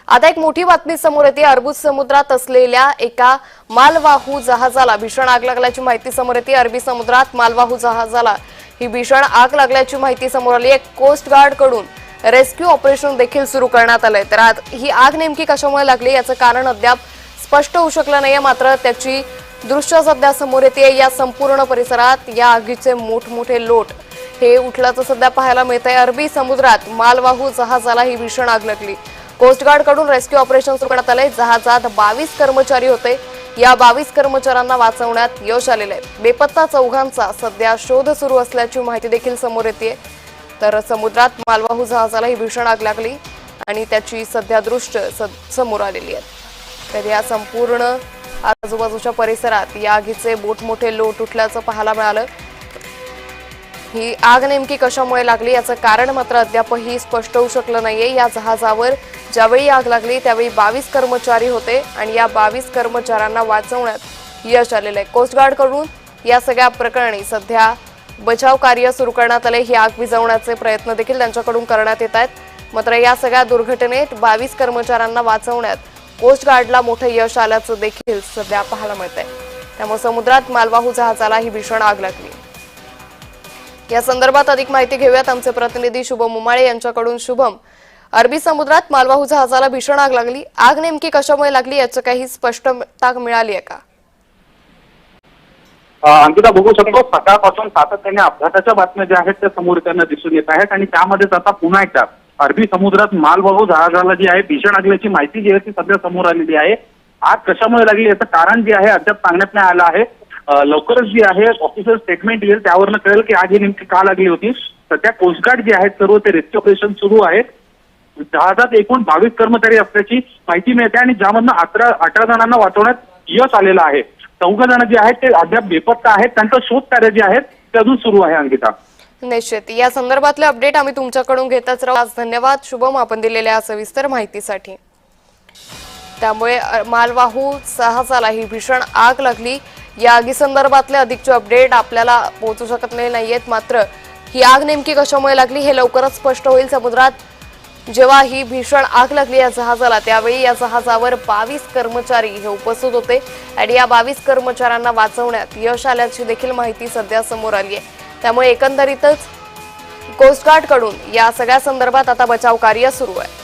आता एक मोठी बातमी समोर येते। अरबी समुद्रात असलेल्या एका मालवाहू जहाजाला भीषण आग लागल्याची माहिती समोर येते। अरबी समुद्रात मालवाहू जहाजाला ही भीषण आग लागल्याची माहिती समोर आली आहे। कोस्ट गार्ड कडून रेस्क्यू ऑपरेशन देखील सुरू करण्यात आलंय। तर ही आग नेमकी कशामुळे लागली याचं कारण अद्याप स्पष्ट होऊ शकलं नाहीये, मात्र त्याची दृश्य सध्या समोर येते। या संपूर्ण परिसरात या आगीचे मोठमोठे लोट हे उठल्याचं सध्या पाहायला मिळतंय। अरबी समुद्रात मालवाहू जहाजाला ही भीषण आग लागली। कोस्ट गार्ड कडून रेस्क्यू ऑपरेशन सुरू करण्यात आले। जहाजात 22 कर्मचारी होते। या 22 कर्मचाऱ्यांना वाचवण्यात यश आलेले आहे। बेपत्ता चौघांचा सध्या शोध सुरू असल्याची माहिती देखील समोर येते। तर समुद्रात मालवाहू जहाजाला ही भीषण आग लागली आणि त्याची सध्या दृश्य समोर आलेली आहेत। तर या संपूर्ण आजूबाजूच्या परिसरात या आगीचे मोठमोठे लोट उठल्याचं पाहायला मिळालं। ही आग नेमकी कशामुळे लागली याचं कारण मात्र अद्यापही स्पष्ट होऊ शकलं नाहीये। या जहाजावर ज्यावेळी आग लागली त्यावेळी 22 कर्मचारी होते आणि या 22 कर्मचाऱ्यांना वाचवण्यात यश आलेलं आहे। कोस्ट गार्ड कडून या सगळ्या प्रकरणी सध्या बचाव कार्य सुरू करण्यात आले। ही आग विझवण्याचे प्रयत्न देखील त्यांच्याकडून करण्यात येत आहेत। मात्र या सगळ्या दुर्घटनेत 22 कर्मचाऱ्यांना वाचवण्यात कोस्ट गार्डला मोठं यश आल्याचं देखील सध्या पाहायला मिळतंय। त्यामुळे समुद्रात मालवाहू जहाजाला ही भीषण आग लागली। या संदर्भात अधिक माहिती घेऊयात आमचे प्रतिनिधी शुभम उमाळे यांच्याकडून। शुभम, अरबी समुद्रात मालवाहू जहाजाला भीषण आग लागली, आग नेमकी कशामुळे लागली याची काही स्पष्टता मिळाली आहे का? अंकिता, बघू शकतो सकाळपासून सातत्याने अपघाताच्या बातम्या ज्या आहेत त्या समोर येताना दिसून येत आहेत आणि त्यामध्येच आता पुन्हा एकदा अरबी समुद्रात मालवाहू जहाजाला जी आहे भीषण लागल्याची माहिती जी आहे ती सध्या समोर आलेली आहे। आग कशामुळे लागली याचं कारण जे आहे अद्याप सांगण्यात नाही आलं आहे। लवकरच जी आहे ऑफिशियल स्टेटमेंट येईल, त्यावरनं कळेल की आग ही नेमकी का लागली होती। सध्या कोस्टगार्ड जे आहेत सर्व ते रेस्क्यू ऑपरेशन सुरू आहे। जहाजात एकूण 22 कर्मचारी असल्याची माहिती मिळते आणि ज्यामधनं 18 जणांना वाचवण्यात यश आलेलं आहे। 14 जण जे आहेत ते अद्याप बेपत्ता आहेत, त्यांचा शोध कार्य जे आहे ते अजून सुरू आहे। अंकिता, निश्चित या संदर्भातले अपडेट आम्ही तुमच्याकडून घेतच राहू। आज धन्यवाद शुभम, आपण दिलेल्या सविस्तर माहितीसाठी। त्यामुळे मालवाहू जहाजाला ही भीषण आग लागली। या आगी संदर्भातले अधिकचे अपडेट आपल्याला पोहोचू शकत नाहीयेत, मात्र ही आग नेमकी कशामुळे लागली हे लवकरच स्पष्ट होईल। समुद्रात जेव्हा ही भीषण आग लागली या जहाजाला त्यावेळी या जहाजावर 22 कर्मचारी हे उपस्थित होते आणि या 22 कर्मचाऱ्यांना वाचवण्यात यश आल्याची देखील माहिती सध्या समोर आली आहे। त्यामुळे एकंदरीतच कोस्ट गार्ड कडून या सगळ्या संदर्भात आता बचाव कार्य सुरू आहे।